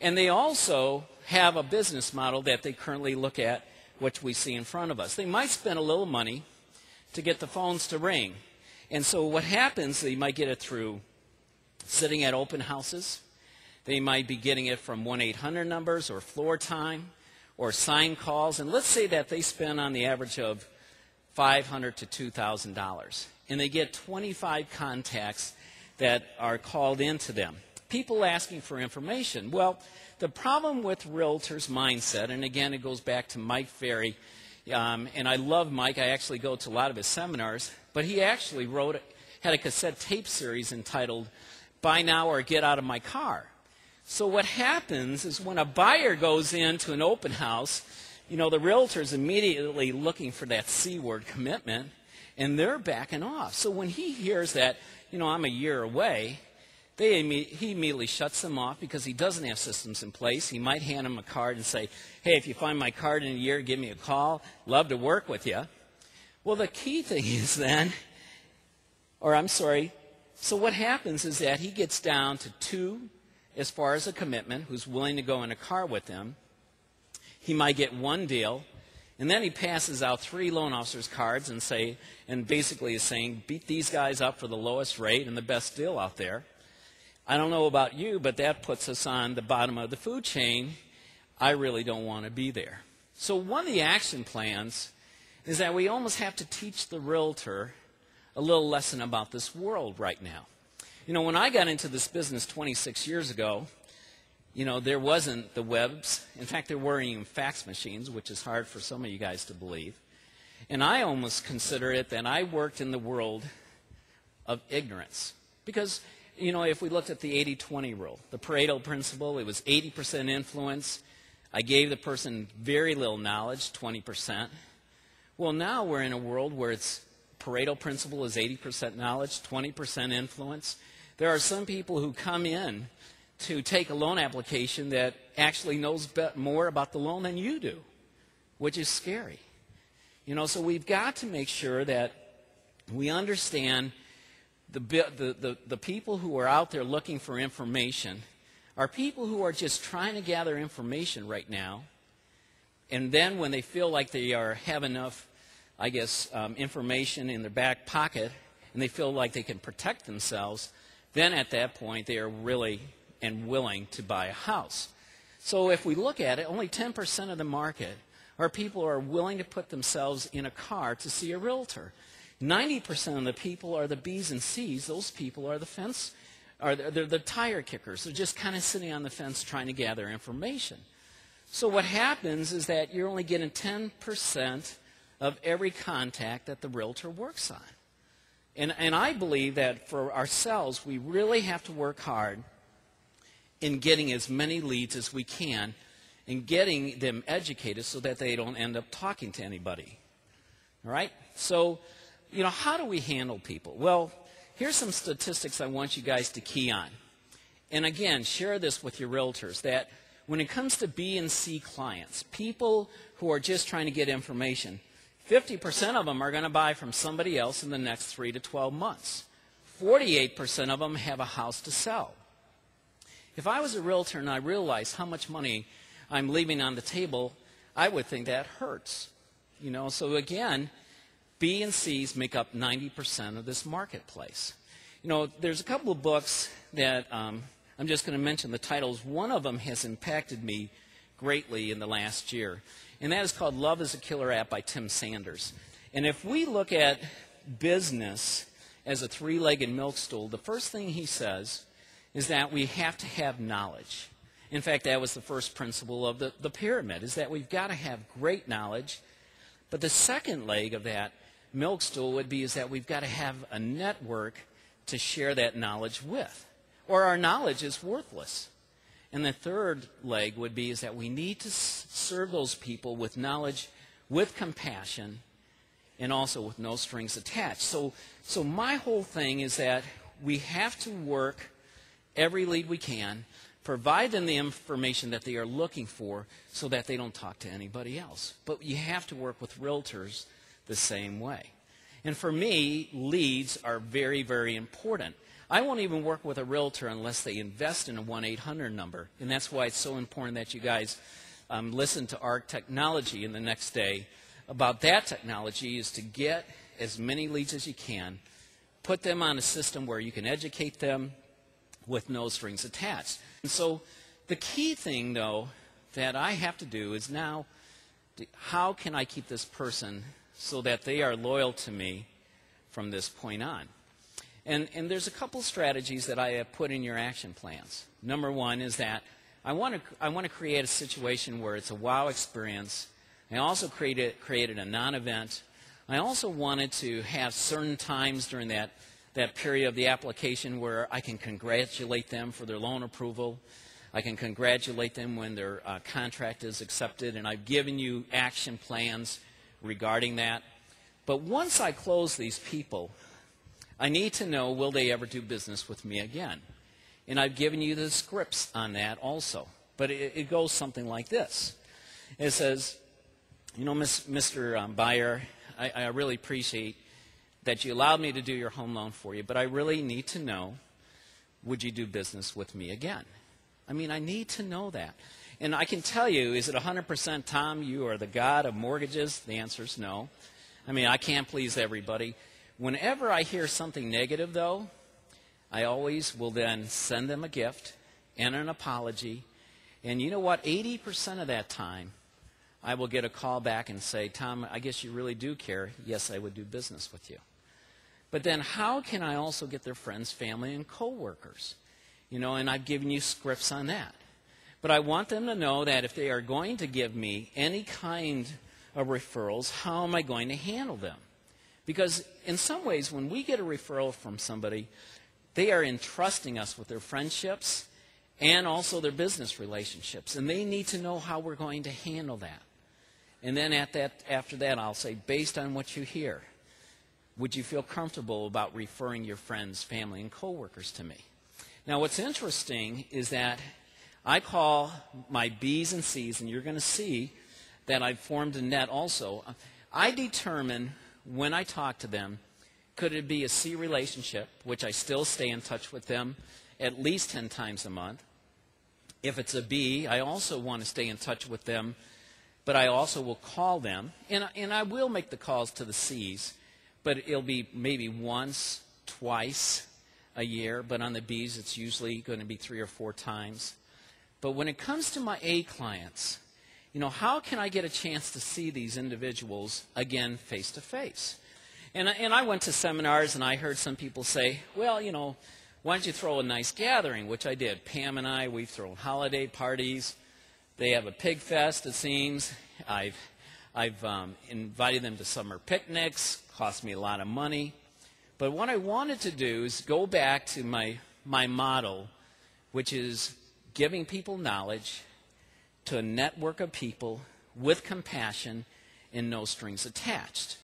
And they also have a business model that they currently look at, which we see in front of us. They might spend a little money to get the phones to ring. And so what happens, they might get it through sitting at open houses. They might be getting it from 1-800 numbers or floor time or sign calls. And let's say that they spend on the average of $500 to $2,000. And they get 25 contacts that are called into them. People asking for information. Well, the problem with realtors' mindset, and again, it goes back to Mike Ferry, and I love Mike. I actually go to a lot of his seminars, but he actually had a cassette tape series entitled Buy Now or Get Out of My Car. So what happens is when a buyer goes into an open house, the realtor's immediately looking for that C word, commitment, and they're backing off. So when he hears that, I'm a year away, he immediately shuts them off because he doesn't have systems in place. He might hand them a card and say, hey, if you find my card in a year, give me a call. Love to work with you. Well, the key thing is then, so what happens is that he gets down to 2 as far as a commitment, who's willing to go in a car with him. He might get 1 deal, and then he passes out 3 loan officers' cards and basically is saying, beat these guys up for the lowest rate and the best deal out there. I don't know about you, but that puts us on the bottom of the food chain. I really don't want to be there. So one of the action plans is that we almost have to teach the realtor a little lesson about this world right now. When I got into this business 26 years ago, there wasn't the webs. In fact, there weren't even fax machines, which is hard for some of you guys to believe. And I almost consider it that I worked in the world of ignorance. Because, if we looked at the 80-20 rule, the Pareto principle, it was 80% influence. I gave the person very little knowledge, 20%. Well, now we're in a world where it's Pareto principle is 80% knowledge, 20% influence. There are some people who come in to take a loan application that actually knows more about the loan than you do, which is scary. So we've got to make sure that we understand the people who are out there looking for information are people who are just trying to gather information right now, and then when they feel like they have enough, information in their back pocket, and they feel like they can protect themselves, then at that point they are really and willing to buy a house. So if we look at it, only 10% of the market are people who are willing to put themselves in a car to see a realtor. 90% of the people are the B's and C's. Those people are they're the tire kickers. They're just kind of sitting on the fence trying to gather information. So what happens is that you're only getting 10% of every contact that the realtor works on. And I believe that for ourselves, we really have to work hard in getting as many leads as we can and getting them educated so that they don't end up talking to anybody. All right? So, how do we handle people? Well, here's some statistics I want you guys to key on. And again, share this with your realtors, that when it comes to B and C clients, people who are just trying to get information, 50% of them are going to buy from somebody else in the next 3 to 12 months. 48% of them have a house to sell. If I was a realtor and I realized how much money I'm leaving on the table, I would think that hurts. So again, B and C's make up 90% of this marketplace. There's a couple of books that I'm just going to mention the titles. One of them has impacted me greatly in the last year, and that is called Love is a Killer App by Tim Sanders. And if we look at business as a 3-legged milk stool, the first thing he says is that we have to have knowledge. In fact, that was the first principle of the pyramid, is that we've got to have great knowledge. But the second leg of that milk stool would be is that we've got to have a network to share that knowledge with, or our knowledge is worthless. And the third leg would be is that we need to serve those people with knowledge, with compassion, and also with no strings attached. So my whole thing is that we have to work every lead we can, provide them the information that they are looking for so that they don't talk to anybody else. But you have to work with realtors the same way. And for me, leads are very, very important. I won't even work with a realtor unless they invest in a 1-800 number. And that's why it's so important that you guys listen to our technology in the next day. About that technology is to get as many leads as you can, put them on a system where you can educate them with no strings attached. And so the key thing, though, that I have to do is now, how can I keep this person so that they are loyal to me from this point on? And there's a couple strategies that I have put in your action plans. Number one is that I want to create a situation where it's a wow experience. I also created a non-event. I also wanted to have certain times during that period of the application where I can congratulate them for their loan approval. I can congratulate them when their contract is accepted, and I've given you action plans regarding that. But once I close these people, I need to know, will they ever do business with me again? And I've given you the scripts on that also. But it goes something like this. It says, you know, Mr. Buyer, I really appreciate that you allowed me to do your home loan for you, but I really need to know, would you do business with me again? I mean, I need to know that. And I can tell you, is it 100% Tom, you are the god of mortgages? The answer is no. I mean, I can't please everybody. Whenever I hear something negative, though, I always will then send them a gift and an apology. And you know what? 80% of that time, I will get a call back and say, Tom, I guess you really do care. Yes, I would do business with you. But then how can I also get their friends, family, and coworkers? You know, and I've given you scripts on that. But I want them to know that if they are going to give me any kind of referrals, how am I going to handle them? Because in some ways, when we get a referral from somebody, they are entrusting us with their friendships and also their business relationships. And they need to know how we're going to handle that. And then after that, I'll say, based on what you hear, would you feel comfortable about referring your friends, family, and coworkers to me? Now, what's interesting is that I call my B's and C's, and you're going to see that I've formed a net also. I determine when I talk to them, could it be a C relationship, which I still stay in touch with them at least 10 times a month. If it's a B, I also want to stay in touch with them, but I also will call them. And I will make the calls to the C's, but it'll be maybe once, twice a year. But on the B's, it's usually going to be 3 or 4 times. But when it comes to my A clients, you know, how can I get a chance to see these individuals again face to face? And I went to seminars and I heard some people say, well, you know, why don't you throw a nice gathering, which I did. Pam and I, we've thrown holiday parties. They have a pig fest, it seems. I've invited them to summer picnics. Cost me a lot of money. But what I wanted to do is go back to my model, which is giving people knowledge to a network of people with compassion and no strings attached.